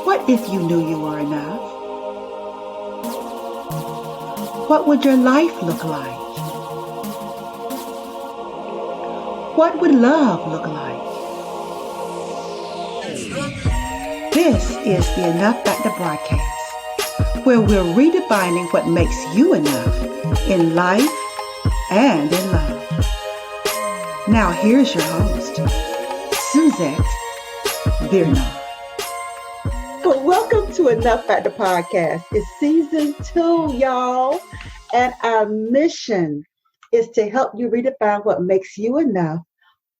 What if you knew you were enough? What would your life look like? What would love look like? This is the Enough Factor broadcast, where we're redefining what makes you enough in life and in love. Now here's your host, Suzette Birnall. But welcome to Enough Factor podcast. It's season 2, y'all, and our mission is to help you redefine what makes you enough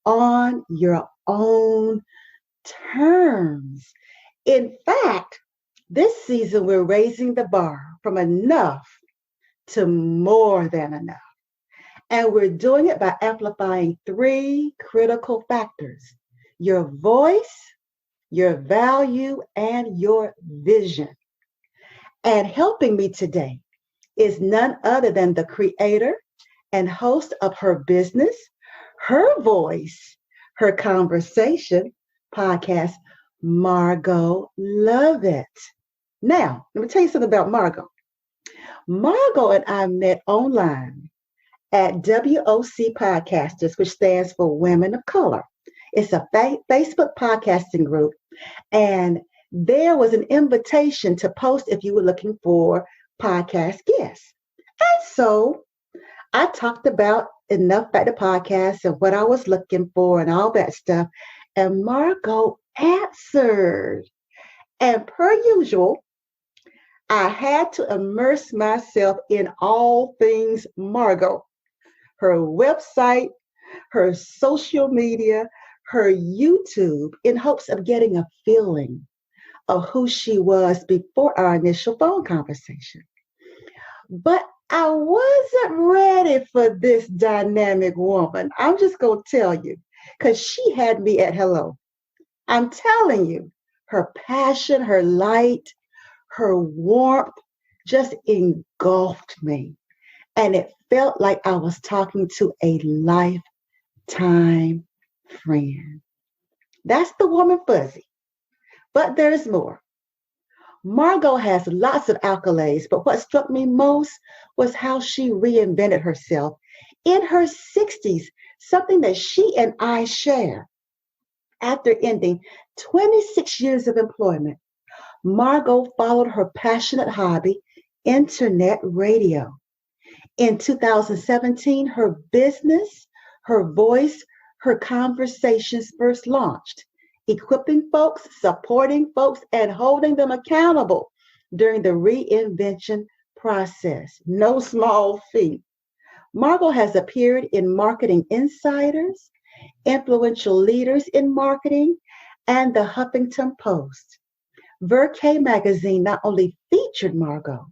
on your own terms. In fact, this season we're raising the bar from enough to more than enough. And we're doing it by amplifying 3 critical factors: your voice, your value, and your vision. And helping me today is none other than the creator and host of Her Business, Her Voice, Her Conversation podcast, Margo Lovett. Now, let me tell you something about Margo. Margo and I met online at WOC Podcasters, which stands for Women of Color. It's a Facebook podcasting group, and there was an invitation to post if you were looking for podcast guests. And so I talked about Enough Factor podcast and what I was looking for and all that stuff, and Margo answered. And per usual, I had to immerse myself in all things Margo, her website, her social media, her YouTube, in hopes of getting a feeling of who she was before our initial phone conversation. But I wasn't ready for this dynamic woman. I'm just going to tell you, because she had me at hello. I'm telling you, her passion, her light, her warmth just engulfed me. And it felt like I was talking to a lifetime friend. That's the woman fuzzy. But there's more. Margo has lots of accolades, but what struck me most was how she reinvented herself in her 60s, something that she and I share. After ending 26 years of employment, Margo followed her passionate hobby, internet radio. In 2017, her business, her voice, her conversations first launched, equipping folks, supporting folks, and holding them accountable during the reinvention process. No small feat. Margo has appeared in Marketing Insiders, Influential Leaders in Marketing, and the Huffington Post. Vercay Magazine not only featured Margo,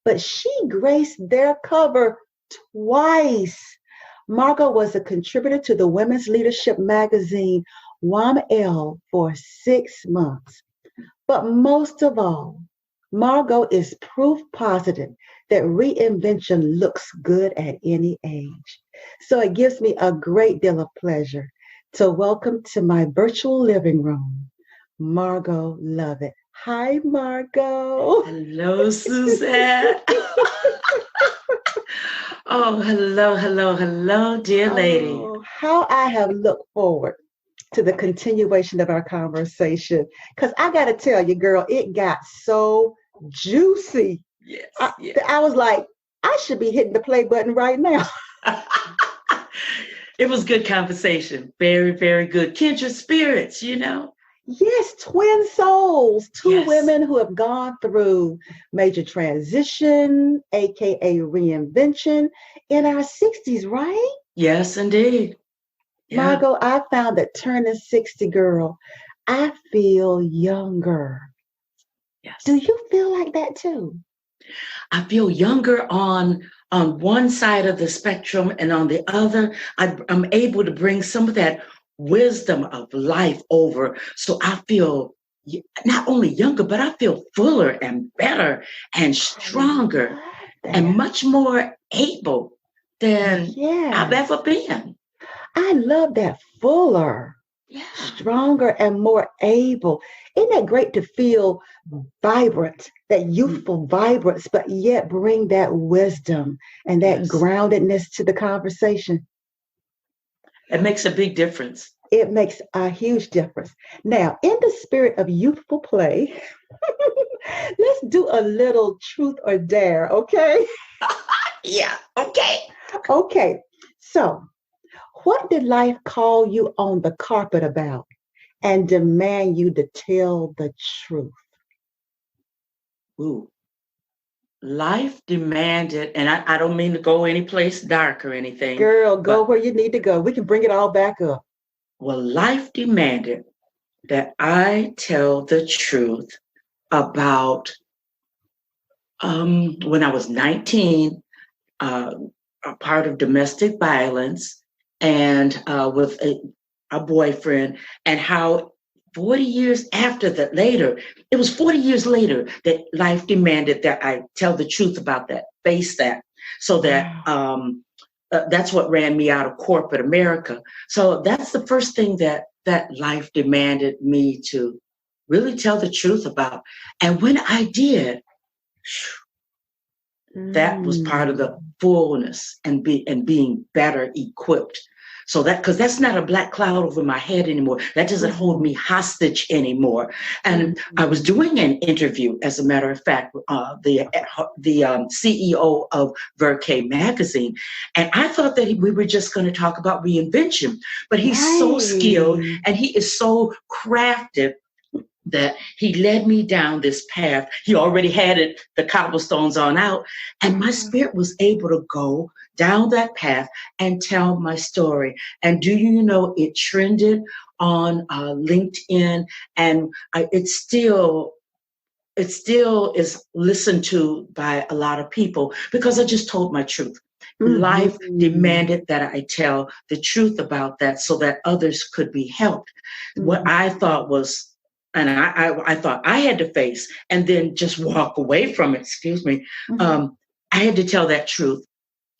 but she graced their cover twice. Margo was a contributor to the women's leadership magazine, WomELLE, for 6 months. But most of all, Margo is proof positive that reinvention looks good at any age. So it gives me a great deal of pleasure to welcome to my virtual living room, Margo Lovett. Hi, Margo. Hello, Suzette. Oh, hello, dear lady. Oh, how I have looked forward to the continuation of our conversation. Because I got to tell you, girl, it got so juicy. Yes, I was like, I should be hitting the play button right now. It was good conversation. Very, very good. Kindred spirits, Yes, twin souls, 2 Yes. women who have gone through major transition, aka reinvention, in our 60s, right? Yes, indeed. Yeah. Margo, I found that turning 60, girl, I feel younger. Yes. Do you feel like that too? I feel younger on one side of the spectrum, and on the other, I'm able to bring some of that wisdom of life over. So I feel not only younger, but I feel fuller and better and stronger and much more able than I've ever been. I love that. Fuller, Yeah. stronger, and more able. Isn't that great to feel vibrant, that youthful vibrance, but yet bring that wisdom and that Yes. groundedness to the conversation? It makes a big difference. It makes a huge difference. Now, in the spirit of youthful play, let's do a little truth or dare, okay? Yeah. Okay. Okay. So, what did life call you on the carpet about and demand you to tell the truth? Ooh. Life demanded, and I don't mean to go any place dark or anything, Girl, go but where you need to go. We can bring it all back up. well, life demanded that I tell the truth about when I was 19, a part of domestic violence, and with a boyfriend, and how 40 years after that, later, it was 40 years later that life demanded that I tell the truth about that, face that, so that that's what ran me out of corporate America. So that's the first thing that life demanded me to really tell the truth about. And when I did, that was part of the fullness and being better equipped. So that, because that's not a black cloud over my head anymore. That doesn't hold me hostage anymore. And I was doing an interview, as a matter of fact, the CEO of Vercay Magazine, and I thought that we were just going to talk about reinvention, but he's so skilled and he is so crafted that he led me down this path. He already had it, the cobblestones on out, and my spirit was able to go down that path and tell my story. And do you know, it trended on LinkedIn, and it still is listened to by a lot of people because I just told my truth. Life demanded that I tell the truth about that so that others could be helped. What I thought was, and I thought I had to face and then just walk away from it, excuse me. I had to tell that truth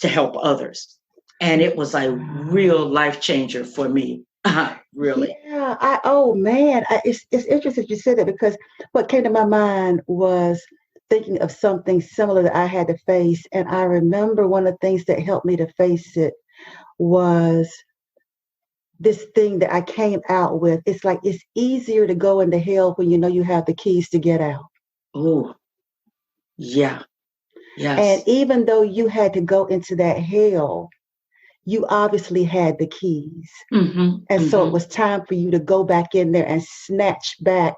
to help others. And it was a real life changer for me, really. Yeah, it's interesting you said that, because what came to my mind was thinking of something similar that I had to face. And I remember one of the things that helped me to face it was this thing that I came out with. It's like, it's easier to go into hell when you know you have the keys to get out. Oh, yeah. Yes. And even though you had to go into that hell, you obviously had the keys. And so it was time for you to go back in there and snatch back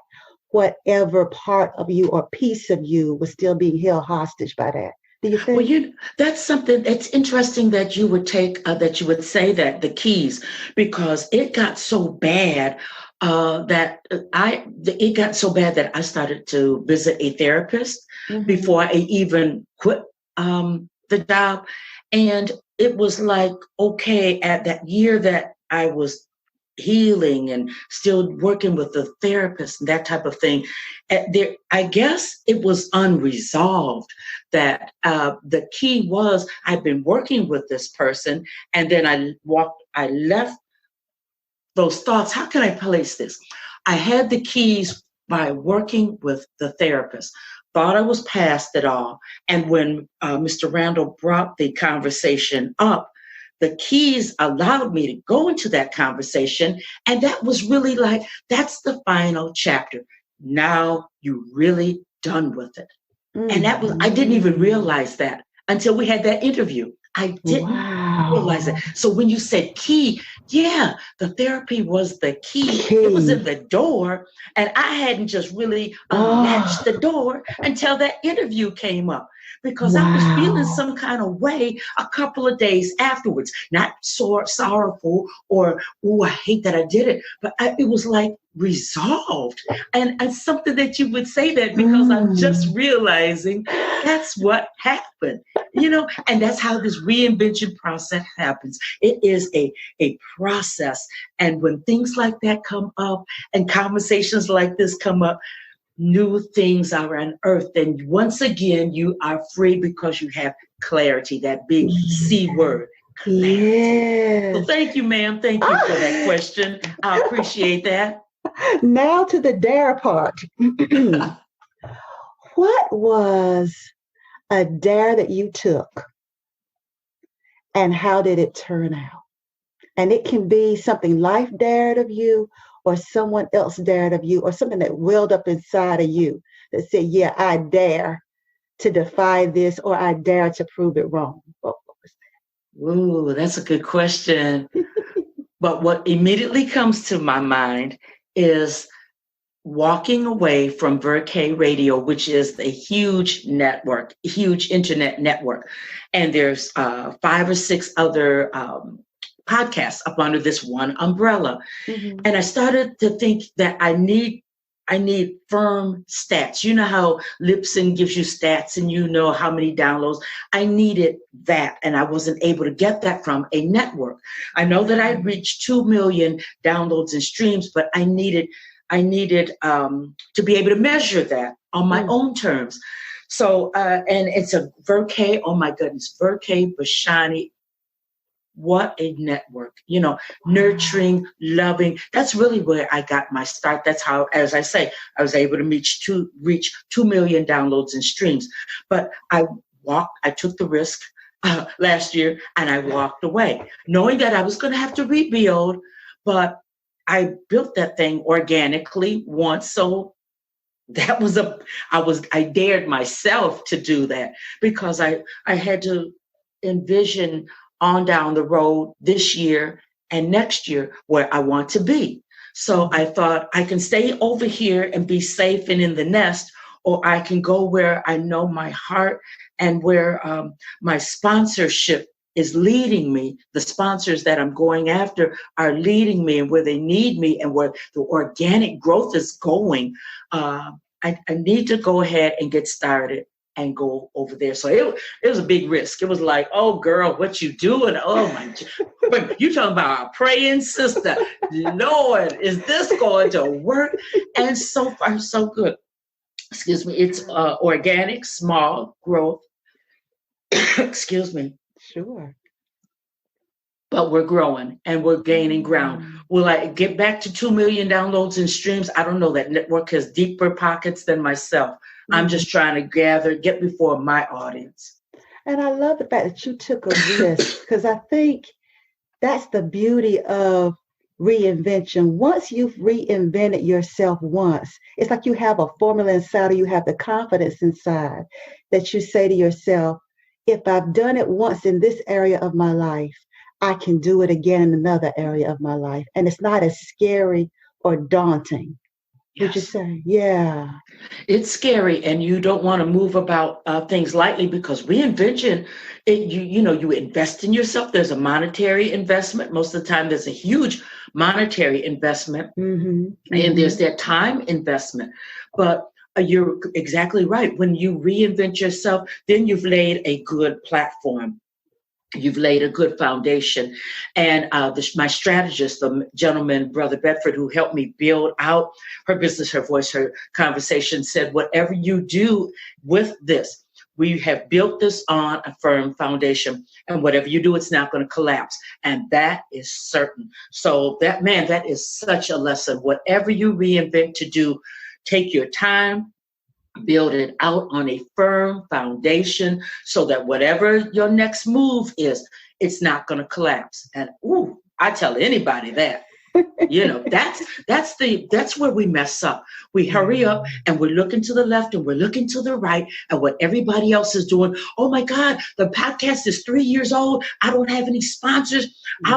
whatever part of you or piece of you was still being held hostage by that. Do you think? Well, that's something that's interesting that you would take, that you would say that, the keys, because it got so bad that I started to visit a therapist before I even quit the job. And it was like, okay, at that year that I was healing and still working with the therapist and that type of thing, I guess it was unresolved. That the key was, I've been working with this person, and then I left those thoughts. How can I place this? I had the keys by working with the therapist. Thought I was past it all. And when Mr. Randall brought the conversation up, the keys allowed me to go into that conversation. And that was really like, that's the final chapter. Now you're really done with it. And that was, I didn't even realize that until we had that interview. I didn't realize it. So when you said key, yeah, the therapy was the key. It was in the door. And I hadn't just really unlatched the door until that interview came up, because I was feeling some kind of way a couple of days afterwards. Not so sorrowful or, oh, I hate that I did it. But it was like resolved. And something that you would say that, because I'm just realizing that's what happened, and that's how this reinvention process happens. It is a process. And when things like that come up and conversations like this come up, new things are unearthed. And once again, you are free because you have clarity, that big C word, So Yes. thank you, ma'am. Thank you for that question. I appreciate that. Now to the dare part. What was a dare that you took and how did it turn out? And it can be something life dared of you or someone else dared of you or something that welled up inside of you that said, yeah, I dare to defy this or I dare to prove it wrong. What was Ooh, that's a good question. But what immediately comes to my mind is walking away from Vercay Radio, which is a huge network, huge internet network. And there's 5 or 6 other podcasts up under this one umbrella. Mm-hmm. And I started to think that I need firm stats. You know how Libsyn gives you stats and you know how many downloads. I needed that, and I wasn't able to get that from a network. I know that I reached 2 million downloads and streams, but I needed to be able to measure that on my own terms. So, and it's a Vercay, oh my goodness, Vercay Bashani. What a network, nurturing, loving. That's really where I got my start. That's how, as I say, I was able to reach 2 million downloads and streams. But I took the risk last year and I walked away, knowing that I was going to have to rebuild. But I built that thing organically once. So that was I dared myself to do that because I had to envision on down the road this year and next year where I want to be. So I thought I can stay over here and be safe and in the nest, or I can go where I know my heart and where my sponsorship is leading me. The sponsors that I'm going after are leading me and where they need me and where the organic growth is going. I need to go ahead and get started and go over there. So it was a big risk. It was like, oh girl, what you doing? Oh my, but you talking about a praying sister. Lord, is this going to work? And so far, so good. Excuse me. It's organic, small growth. Excuse me. Sure. But we're growing and we're gaining ground. Will I get back to 2 million downloads and streams? I don't know. That network has deeper pockets than myself. I'm just trying to get before my audience. And I love the fact that you took a risk because I think that's the beauty of reinvention. Once you've reinvented yourself once, it's like you have a formula inside or you have the confidence inside that you say to yourself, if I've done it once in this area of my life, I can do it again in another area of my life. And it's not as scary or daunting. Would you say? Yeah. It's scary, and you don't want to move about things lightly because reinvention, you invest in yourself. There's a monetary investment. Most of the time, there's a huge monetary investment, and there's that time investment. But you're exactly right. When you reinvent yourself, then you've laid a good platform. You've laid a good foundation. And my strategist, the gentleman, Brother Bedford, who helped me build out her business, her voice, her conversation, said, whatever you do with this, we have built this on a firm foundation. And whatever you do, it's not going to collapse. And that is certain. So that is such a lesson. Whatever you reinvent to do, take your time, build it out on a firm foundation so that whatever your next move is, it's not going to collapse. And I tell anybody that, that's where we mess up. We hurry up and we're looking to the left and we're looking to the right and what everybody else is doing. Oh my God, the podcast is 3 years old. I don't have any sponsors. I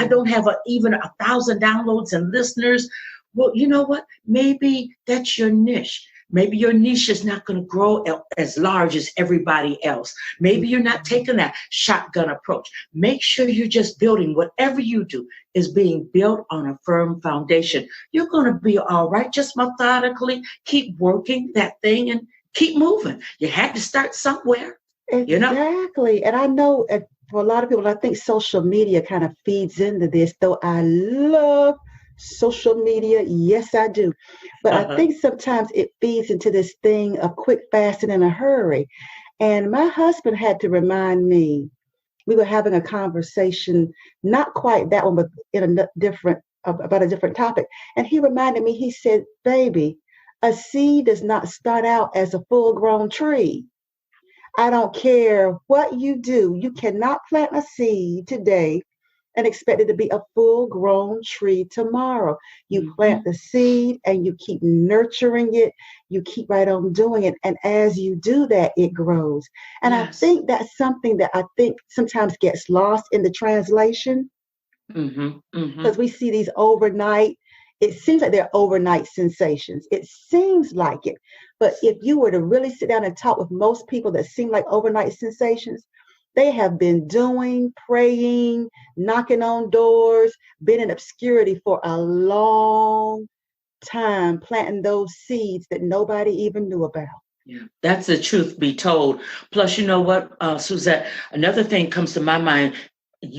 don't have even 1,000 downloads and listeners. Well, you know what? Maybe that's your niche. Maybe your niche is not going to grow as large as everybody else. Maybe you're not taking that shotgun approach. Make sure you're just building whatever you do is being built on a firm foundation. You're going to be all right. Just methodically keep working that thing and keep moving. You had to start somewhere. Exactly. And I know for a lot of people, I think social media kind of feeds into this, though I love social media. Yes, I do. But I think sometimes it feeds into this thing of quick, fast, and in a hurry. And my husband had to remind me we were having a conversation, not quite that one, but in a different, about a different topic. And he reminded me, he said, baby, a seed does not start out as a full-grown tree. I don't care what you do. You cannot plant a seed today and expect it to be a full-grown tree tomorrow. You plant the seed and you keep nurturing it. You keep right on doing it. And as you do that, it grows. And I think that's something that I think sometimes gets lost in the translation. Because we see these overnight, it seems like they're overnight sensations. It seems like it. But if you were to really sit down and talk with most people that seem like overnight sensations, they have been doing, praying, knocking on doors, been in obscurity for a long time, planting those seeds that nobody even knew about. Yeah, that's the truth be told. Plus, you know what, Suzette, another thing comes to my mind.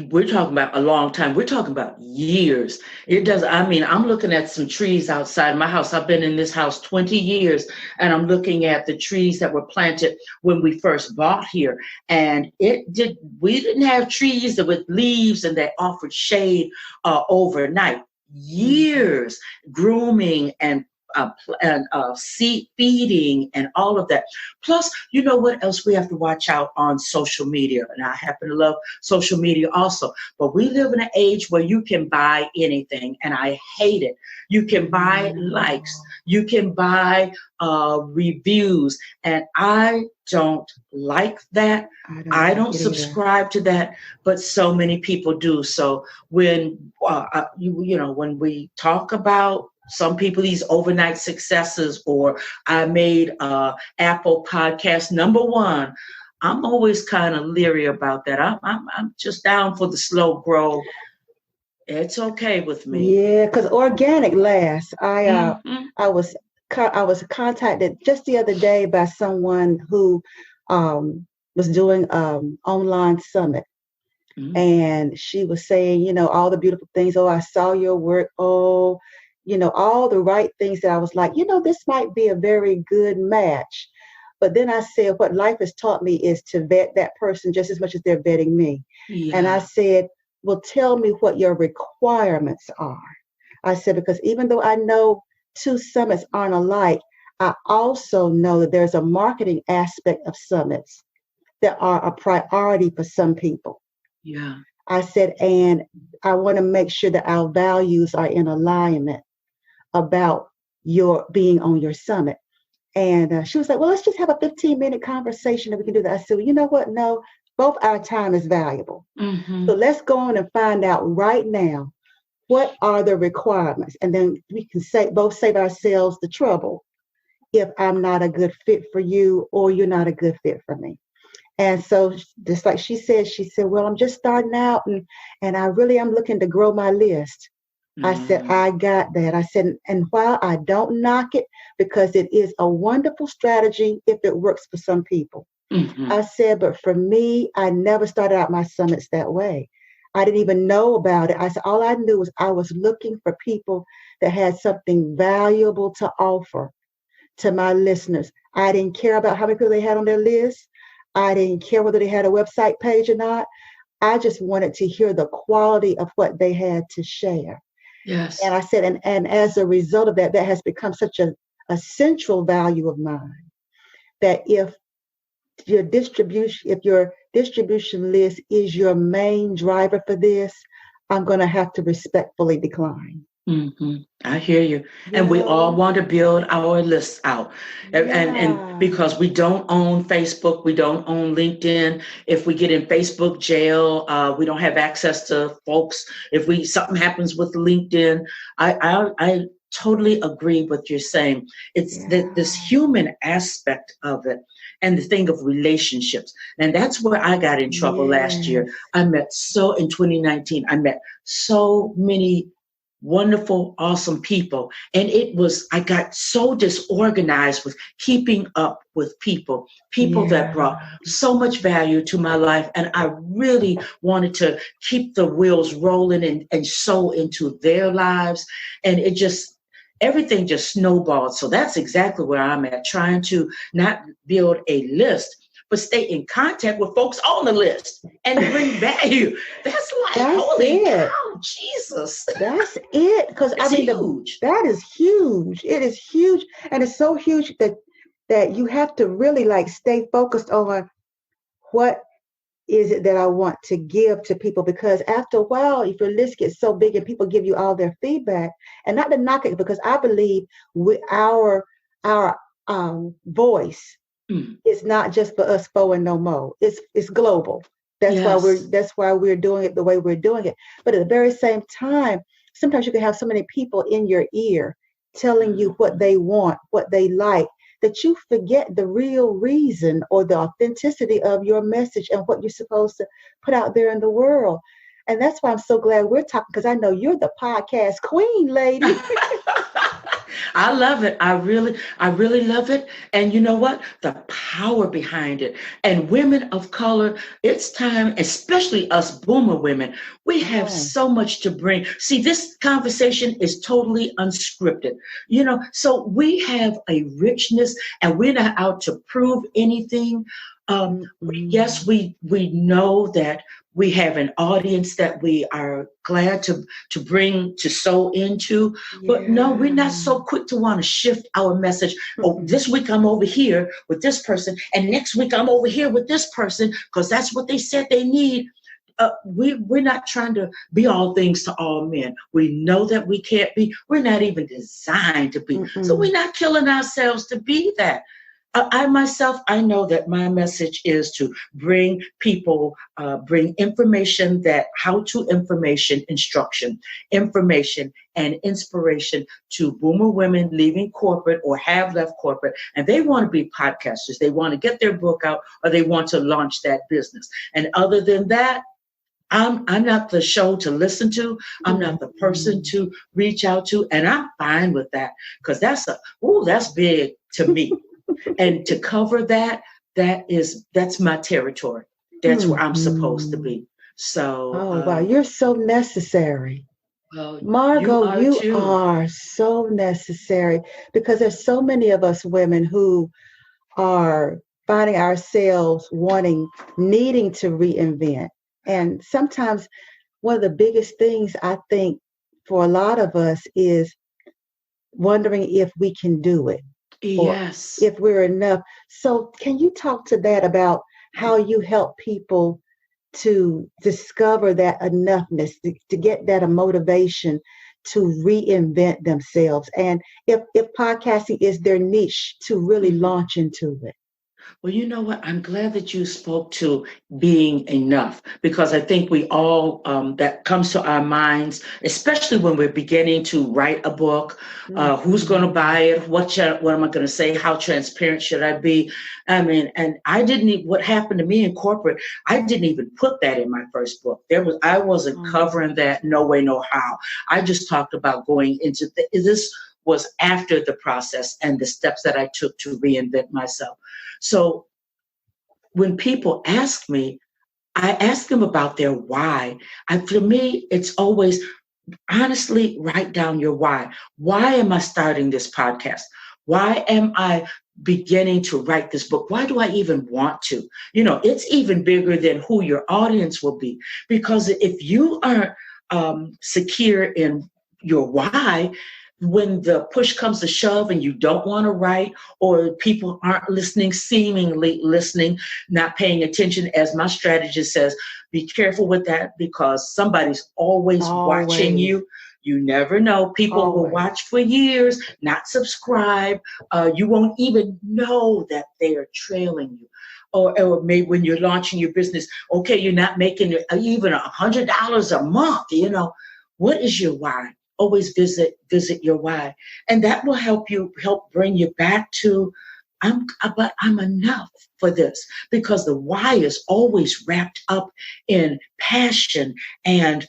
We're talking about a long time. We're talking about years. I'm looking at some trees outside my house. I've been in this house 20 years, and I'm looking at the trees that were planted when we first bought here. And we didn't have trees that with leaves and that offered shade overnight. Years grooming and seed feeding and all of that. Plus, you know what else we have to watch out on social media? And I happen to love social media also. But we live in an age where you can buy anything, and I hate it. You can buy likes. You can buy reviews. And I don't like that. I don't subscribe to that, but so many people do. So when when we talk about some people, these overnight successes, or I made Apple Podcast #1, I'm always kind of leery about that. I'm just down for the slow grow. It's okay with me. Yeah, because organic lasts. I was contacted just the other day by someone who was doing online summit. And she was saying, all the beautiful things. Oh, I saw your work. Oh, all the right things that I was like, this might be a very good match. But then I said, what life has taught me is to vet that person just as much as they're vetting me. Yeah. And I said, well, tell me what your requirements are. I said, because even though I know 2 summits aren't alike, I also know that there's a marketing aspect of summits that are a priority for some people. Yeah. I said, and I want to make sure that our values are in alignment about your being on your summit. And she was like, well, let's just have a 15-minute conversation and we can do that. I said, well, you know what? No, both our time is valuable. So let's go on and find out right now, what are the requirements? And then we can both save ourselves the trouble if I'm not a good fit for you or you're not a good fit for me. And so just like she said, well, I'm just starting out and I'm looking to grow my list. I said, I got that. I said, and while I don't knock it, because it is a wonderful strategy if it works for some people. I said, but for me, I never started out my summits that way. I didn't even know about it. I said, all I knew was I was looking for people that had something valuable to offer to my listeners. I didn't care about how many people they had on their list. I didn't care whether they had a website page or not. I just wanted to hear the quality of what they had to share. Yes. And I said, and as a result of that has become such a central value of mine, that if your distribution list is your main driver for this, I'm going to have to respectfully decline. I hear you. And we all want to build our lists out. And because we don't own Facebook, we don't own LinkedIn. If we get in Facebook jail, we don't have access to folks. If something happens with LinkedIn, I totally agree with what you're saying. It's this human aspect of it and the thing of relationships. And that's where I got in trouble last year. In 2019, I met so many wonderful, awesome people. And I got so disorganized with keeping up with people that brought so much value to my life. And I really wanted to keep the wheels rolling and sow into their lives. And everything just snowballed. So that's exactly where I'm at, trying to not build a list, but stay in contact with folks on the list and bring value. That's like, holy cow, Jesus. That's it. Because I mean, huge. That is huge. It is huge. And it's so huge that you have to really like stay focused on what is it that I want to give to people, because after a while, if your list gets so big and people give you all their feedback, and not to knock it, because I believe with our voice is not just for us fo and no mo. It's global. That's why we're doing it the way we're doing it. But at the very same time, sometimes you can have so many people in your ear telling you what they want, what they like, that you forget the real reason or the authenticity of your message and what you're supposed to put out there in the world. And that's why I'm so glad we're talking, because I know you're the podcast queen, lady. I love it. I really love it. And you know what? The power behind it. And women of color, it's time, especially us boomer women, we have so much to bring. See, this conversation is totally unscripted, so we have a richness, and we're not out to prove anything. Yes, we know that we have an audience that we are glad to sow into, but no, we're not so quick to want to shift our message. Oh, this week I'm over here with this person, and next week I'm over here with this person because that's what they said they need. We're not trying to be all things to all men. We know that we can't be. We're not even designed to be. So we're not killing ourselves to be that. I myself, I know that my message is to bring people, bring information, how-to information, instruction, information, and inspiration to boomer women leaving corporate or have left corporate, and they want to be podcasters. They want to get their book out, or they want to launch that business. And other than that, I'm not the show to listen to. I'm not the person to reach out to, and I'm fine with that, because that's big to me. And to cover that's my territory. That's where I'm supposed to be. So, wow, you're so necessary. Margo, you are so necessary, because there's so many of us women who are finding ourselves needing to reinvent. And sometimes one of the biggest things I think for a lot of us is wondering if we can do it. Yes. If we're enough. So can you talk to that about how you help people to discover that enoughness, to get that motivation to reinvent themselves? And if podcasting is their niche, to really launch into it? Well, you know what? I'm glad that you spoke to being enough, because I think we all, that comes to our minds, especially when we're beginning to write a book. Who's going to buy it? What am I going to say? How transparent should I be? I mean, and what happened to me in corporate, I didn't even put that in my first book. I wasn't covering that. No way, no how. I just talked about going into this was after the process and the steps that I took to reinvent myself. So when people ask me, I ask them about their why. For me, it's always honestly write down your why. Why am I starting this podcast? Why am I beginning to write this book? Why do I even want to? It's even bigger than who your audience will be, because if you aren't secure in your why, when the push comes to shove and you don't want to write, or people aren't listening, seemingly listening, not paying attention, as my strategist says, be careful with that, because somebody's always watching you. You never know. People will watch for years, not subscribe. You won't even know that they are trailing you. Or maybe when you're launching your business, okay, you're not making even $100 a month. What is your why? Always visit your why, and that will help bring you back to I'm enough for this, because the why is always wrapped up in passion and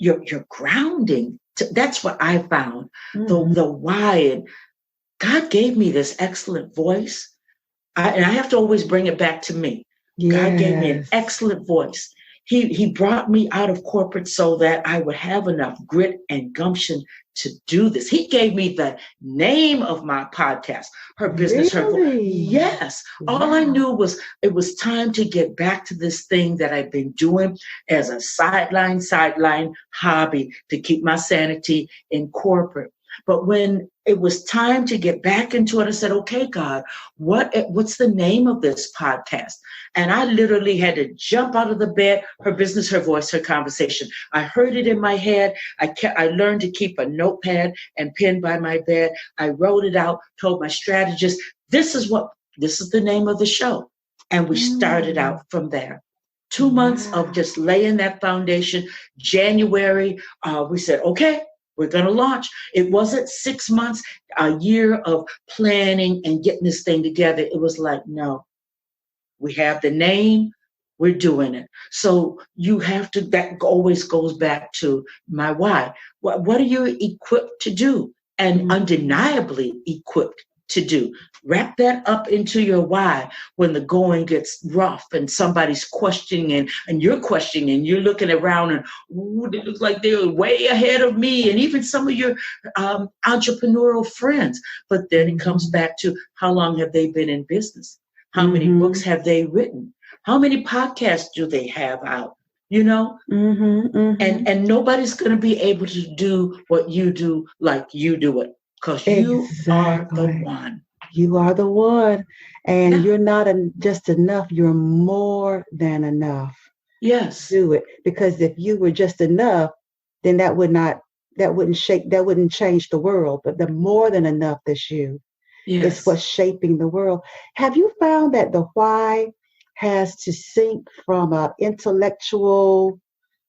your grounding. That's what I found. The why. And God gave me this excellent voice, and I have to always bring it back to me. Yes. God gave me an excellent voice. he brought me out of corporate so that I would have enough grit and gumption to do this. He gave me the name of my podcast, Her Business, Her Voice. Really? Yes. Wow. All I knew was it was time to get back to this thing that I've been doing as a sideline hobby to keep my sanity in corporate. But when it was time to get back into it, I said, okay, God, what's the name of this podcast? And I literally had to jump out of the bed, Her Business, Her Voice, Her Conversation. I heard it in my head. I learned to keep a notepad and pen by my bed. I wrote it out, told my strategist, this is the name of the show. And we started out from there. 2 months of just laying that foundation. January, we said, okay, we're going to launch. It wasn't 6 months, a year of planning and getting this thing together. It was like, no, we have the name, we're doing it. So you have to, that always goes back to my why. What are you equipped to do and undeniably equipped to do? Wrap that up into your why when the going gets rough and somebody's questioning and you're questioning and you're looking around and ooh, they look like they're way ahead of me and even some of your entrepreneurial friends. But then it comes back to how long have they been in business? How many books have they written? How many podcasts do they have out? You know, and nobody's going to be able to do what you do like you do it. Because you are the one. You are the one. And you're not just enough. You're more than enough. Yes. Do it. Because if you were just enough, then that wouldn't change the world. But the more than enough that's you is what's shaping the world. Have you found that the why has to sink from an intellectual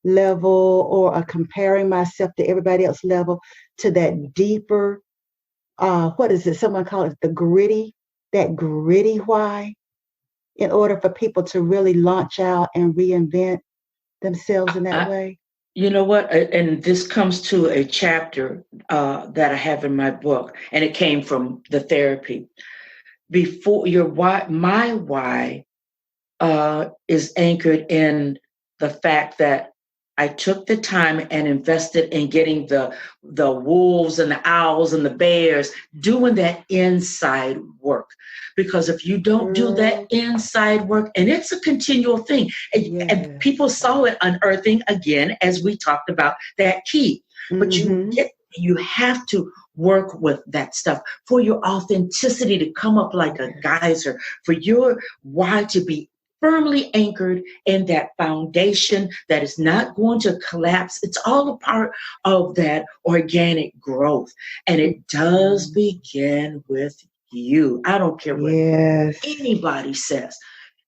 level or a comparing myself to everybody else level to that deeper, what is it? Someone called it that gritty why, in order for people to really launch out and reinvent themselves in that way? You know what? And this comes to a chapter that I have in my book, and it came from the therapy. Before your why, my why is anchored in the fact that I took the time and invested in getting the wolves and the owls and the bears, doing that inside work. Because if you don't do that inside work, and it's a continual thing, and people saw it unearthing again, as we talked about, that key. But you have to work with that stuff for your authenticity to come up like a geyser, for your why to be firmly anchored in that foundation that is not going to collapse. It's all a part of that organic growth. And it does begin with you. I don't care what anybody says.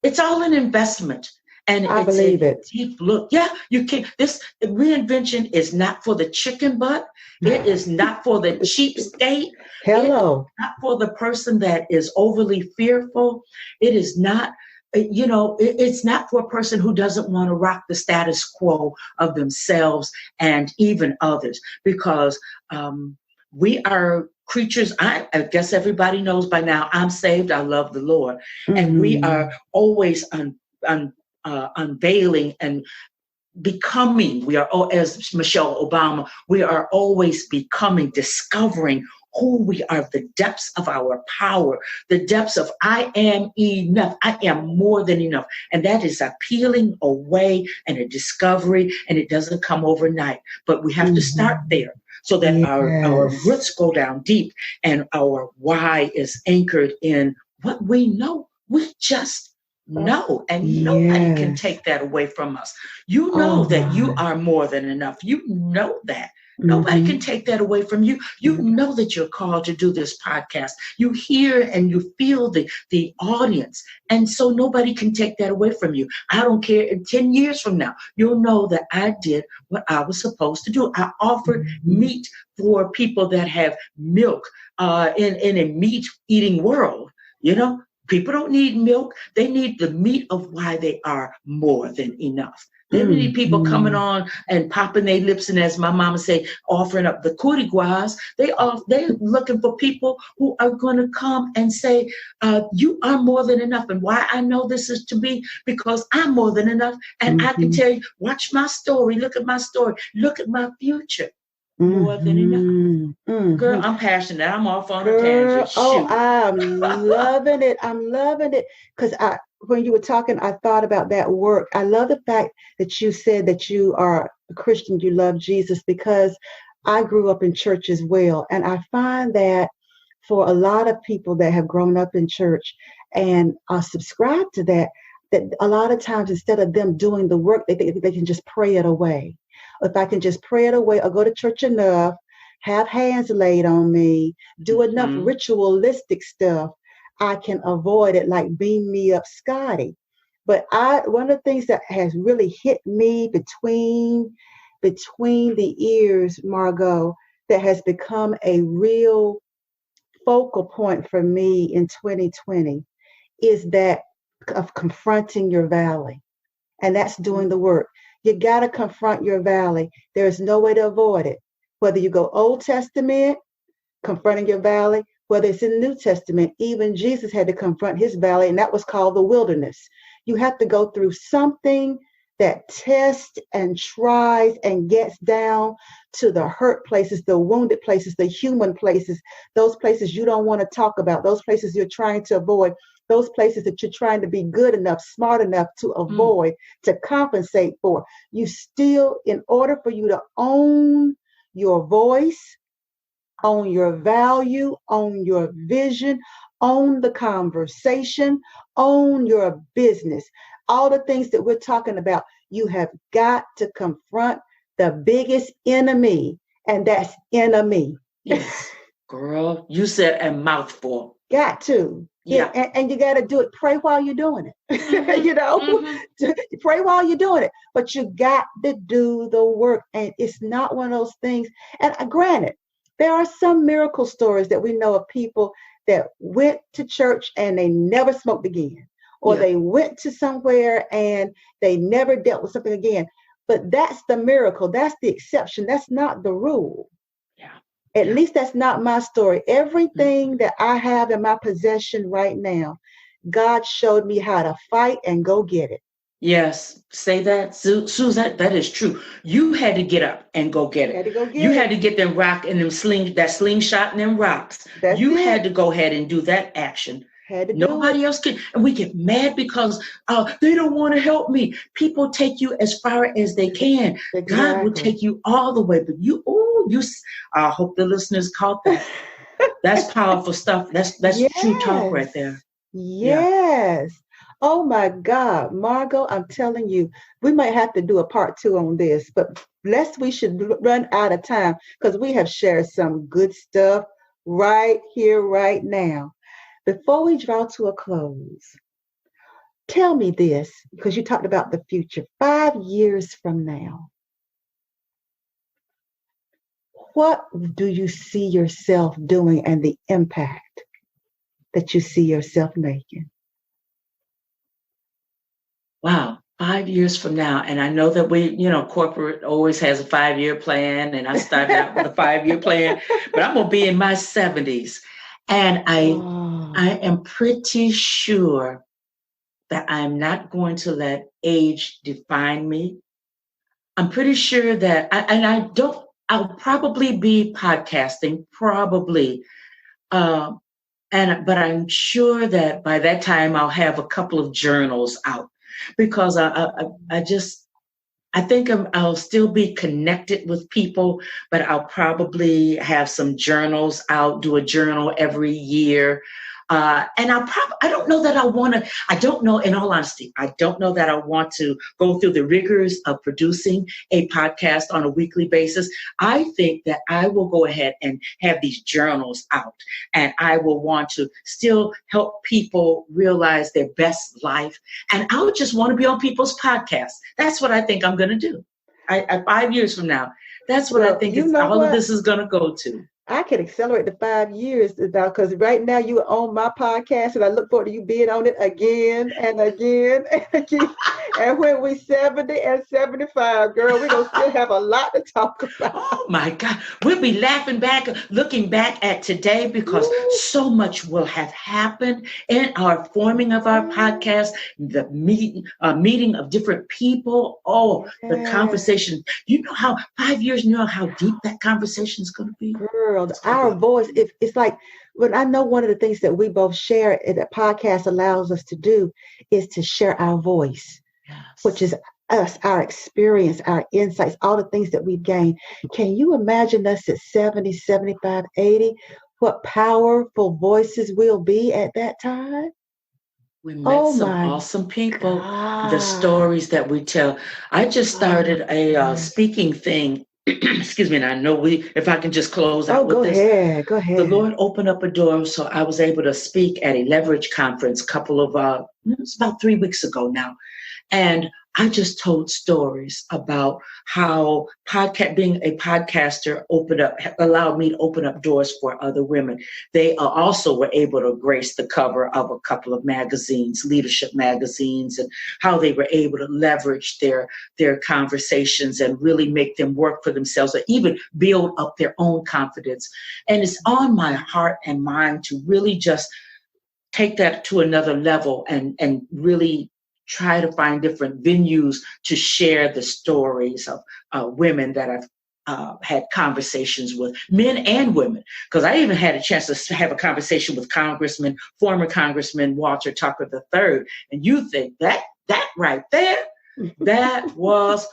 It's all an investment. And I believe it. Deep look. Yeah, you can. This reinvention is not for the chicken butt. It is not for the cheap state. Hello. It's not for the person that is overly fearful. It is not. You know, it's not for a person who doesn't want to rock the status quo of themselves and even others, because we are creatures. I guess everybody knows by now, I'm saved. I love the Lord. And we are always unveiling and becoming. We are, as Michelle Obama, we are always becoming, discovering who we are, the depths of our power, the depths of I am enough. I am more than enough. And that is a peeling away and a discovery, and it doesn't come overnight. But we have to start there so that our roots go down deep and our why is anchored in what we know. We just know, and nobody can take that away from us. You know that you are more than enough. You know that. Nobody can take that away from you. You know that you're called to do this podcast. You hear and you feel the audience. And so nobody can take that away from you. I don't care. In 10 years from now, you'll know that I did what I was supposed to do. I offered meat for people that have milk in a meat-eating world. You know, people don't need milk. They need the meat of why they are more than enough. There are many people coming on and popping their lips, and as my mama say, offering up the coup de grace. They're looking for people who are going to come and say, you are more than enough. And why I know this is to be because I'm more than enough. And I can tell you, watch my story, look at my story, look at my future. More than enough. Girl, I'm passionate. I'm off on a tangent. Oh, I'm loving it. I'm loving it. Because when you were talking, I thought about that work. I love the fact that you said that you are a Christian, you love Jesus, because I grew up in church as well. And I find that for a lot of people that have grown up in church and are subscribed to that a lot of times instead of them doing the work, they think they can just pray it away. If I can just pray it away or go to church enough, have hands laid on me, do enough ritualistic stuff, I can avoid it, like beam me up Scotty. But one of the things that has really hit me between the ears, Margo, that has become a real focal point for me in 2020 is that of confronting your valley. And that's doing the work. You got to confront your valley. There's no way to avoid it. Whether you go Old Testament, confronting your valley, whether it's in the New Testament, even Jesus had to confront his valley, and that was called the wilderness. You have to go through something that tests and tries and gets down to the hurt places, the wounded places, the human places, those places you don't want to talk about, those places you're trying to avoid, those places that you're trying to be good enough, smart enough to avoid, to compensate for. You still, in order for you to own your voice, own your value, own your vision, own the conversation, own your business, all the things that we're talking about, you have got to confront the biggest enemy, and that's enemy. Yes, girl, you said a mouthful. Got to. Yeah. And you got to do it. Pray while you're doing it. You know, pray while you're doing it. But you got to do the work. And it's not one of those things. And granted, there are some miracle stories that we know of people that went to church and they never smoked again. Or they went to somewhere and they never dealt with something again. But that's the miracle. That's the exception. That's not the rule. At least that's not my story. Everything that I have in my possession right now, God showed me how to fight and go get it. Yes, say that, Suzette. That is true. You had to get up and go get it. You had to get them rock and them slingshot and them rocks. You had to go ahead and do that action. Nobody else can. And we get mad because they don't want to help me. People take you as far as they can. Exactly. God will take you all the way. But I hope the listeners caught that. That's powerful stuff. That's true talk right there. Yes. Yeah. Oh my God, Margo, I'm telling you, we might have to do a part 2 on this, but lest we should run out of time because we have shared some good stuff right here, right now. Before we draw to a close, tell me this, because you talked about the future, 5 years from now. What do you see yourself doing and the impact that you see yourself making? Wow, 5 years from now. And I know that corporate always has a 5-year plan. And I started out with a 5-year plan, but I'm going to be in my 70s. And I am pretty sure that I'm not going to let age define me. I'm pretty sure that, I'll probably be podcasting, probably. But I'm sure that by that time I'll have a couple of journals out because I think I'll still be connected with people, but I'll probably have some journals out, do a journal every year. And I don't know that in all honesty, I don't know that I want to go through the rigors of producing a podcast on a weekly basis. I think that I will go ahead and have these journals out, and I will want to still help people realize their best life. And I would just want to be on people's podcasts. That's what I think I'm going to do. 5 years from now, that's what I think all of this is going to go to. I can accelerate the 5 years now because right now you are on my podcast and I look forward to you being on it again and again and again. And when we 70 and 75, girl, we're going to still have a lot to talk about. Oh my God. We'll be laughing back, looking back at today because so much will have happened in our forming of our podcast, the meeting of different people. Oh, the conversation. You know how 5 years, you know how deep that conversation is going to be? Girl, our voice, it's like when I know one of the things that we both share and that podcast allows us to do is to share our voice, which is us, our experience, our insights, all the things that we've gained. Can you imagine us at 70, 75, 80? What powerful voices we'll be at that time? We met some awesome people, the stories that we tell. I just started a speaking thing. Excuse me, and I know if I can just close out with this. Go ahead. The Lord opened up a door, so I was able to speak at a leverage conference it's about 3 weeks ago now. And I just told stories about how being a podcaster allowed me to open up doors for other women. They also were able to grace the cover of a couple of magazines, leadership magazines, and how they were able to leverage their conversations and really make them work for themselves or even build up their own confidence. And it's on my heart and mind to really just take that to another level and really try to find different venues to share the stories of women that I've had conversations with, men and women. Because I even had a chance to have a conversation with former Congressman Walter Tucker III. And you think that right there, that was,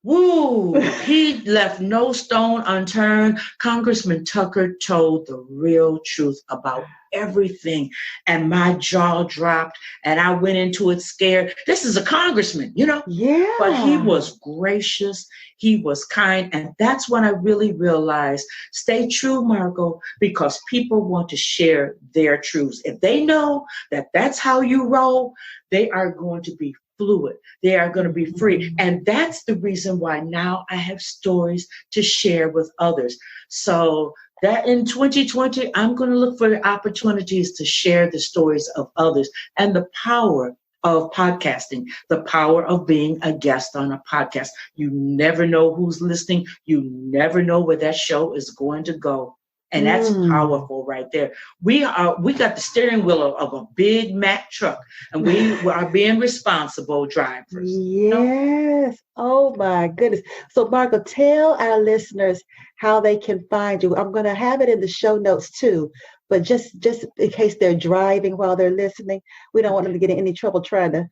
woo, he left no stone unturned. Congressman Tucker told the real truth about everything. And my jaw dropped and I went into it scared. This is a congressman, you know? Yeah. But he was gracious. He was kind. And that's when I really realized, stay true, Margo, because people want to share their truths. If they know that that's how you roll, they are going to be fluid. They are going to be free. And that's the reason why now I have stories to share with others. So that in 2020, I'm going to look for opportunities to share the stories of others and the power of podcasting, the power of being a guest on a podcast. You never know who's listening. You never know where that show is going to go. And that's powerful right there. We got the steering wheel of a big Mack truck, and we are being responsible drivers. Yes. You know? Oh my goodness. So Margo, tell our listeners how they can find you. I'm going to have it in the show notes too, but just in case they're driving while they're listening, we don't want them to get in any trouble trying to.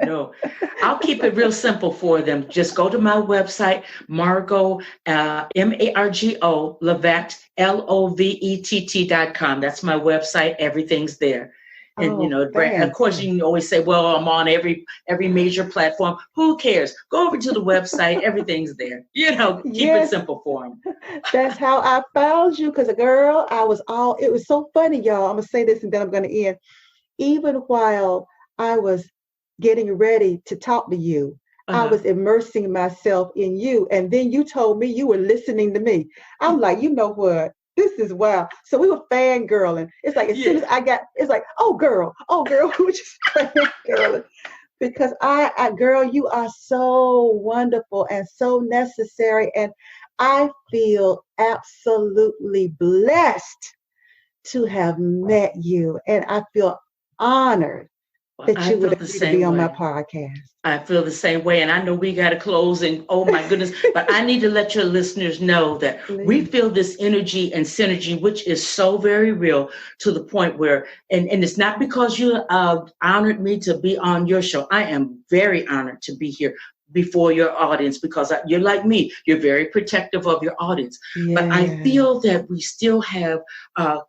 No, I'll keep it real simple for them. Just go to my website, Margo, Margo, Lovett, Lovett.com. That's my website. Everything's there. And, of course, you can always say, well, I'm on every major platform. Who cares? Go over to the website. Everything's there. Keep it simple for them. That's how I found you. Because, girl, it was so funny, y'all. I'm going to say this and then I'm going to end. Even while I was getting ready to talk to you, I was immersing myself in you. And then you told me you were listening to me. I'm like, you know what? This is wild. So we were fangirling. It's like as soon as it's like, oh girl, we were just fangirling. Because girl, you are so wonderful and so necessary. And I feel absolutely blessed to have met you. And I feel honored that you would agree to be on my podcast. I feel the same way. And I know we got to close and oh my goodness, but I need to let your listeners know that we feel this energy and synergy, which is so very real to the point where, and it's not because you honored me to be on your show. I am very honored to be here before your audience because you're like me. You're very protective of your audience. Yeah. But I feel that we still have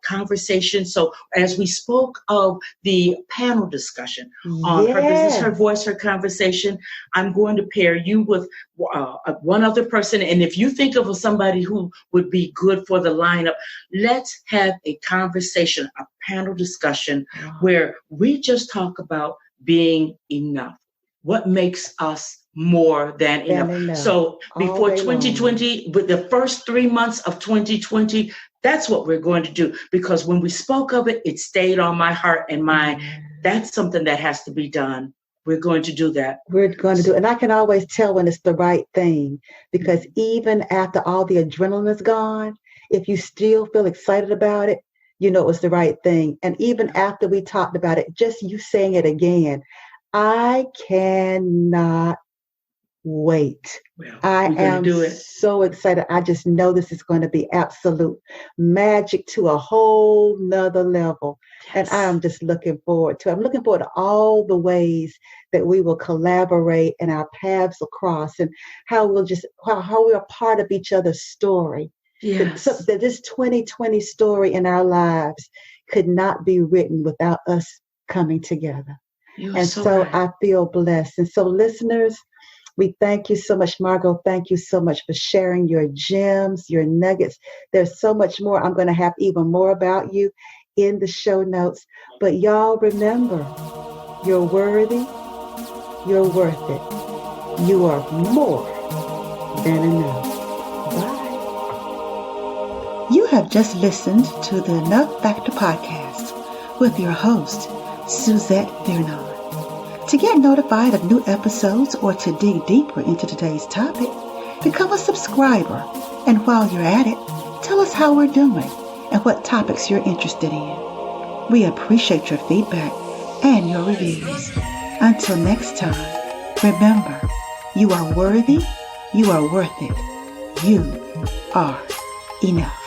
conversation. So as we spoke of the panel discussion on Her Business, Her Voice, Her Conversation, I'm going to pair you with one other person. And if you think of somebody who would be good for the lineup, let's have a conversation, a panel discussion where we just talk about being enough. What makes us more than enough. enough. So All before day 2020, with the first 3 months of 2020, that's what we're going to do. Because when we spoke of it, it stayed on my heart and mind. That's something that has to be done. We're going to do that. We're going to do it. And I can always tell when it's the right thing, because even after all the adrenaline is gone, if you still feel excited about it, you know it was the right thing. And even after we talked about it, just you saying it again, I cannot wait. Well, I am so excited. I just know this is going to be absolute magic to a whole nother level. Yes. And I am just looking forward to it. I'm looking forward to all the ways that we will collaborate and our paths will cross, and how we'll just how we're a part of each other's story. Yes. That this 2020 story in our lives could not be written without us coming together. And so right. I feel blessed. And so listeners, we thank you so much, Margo. Thank you so much for sharing your gems, your nuggets. There's so much more. I'm going to have even more about you in the show notes. But y'all remember, you're worthy. You're worth it. You are more than enough. Bye. You have just listened to the Enough Factor podcast with your host, Suzette Vernon. To get notified of new episodes or to dig deeper into today's topic, become a subscriber. And while you're at it, tell us how we're doing and what topics you're interested in. We appreciate your feedback and your reviews. Until next time, remember, you are worthy, you are worth it, you are enough.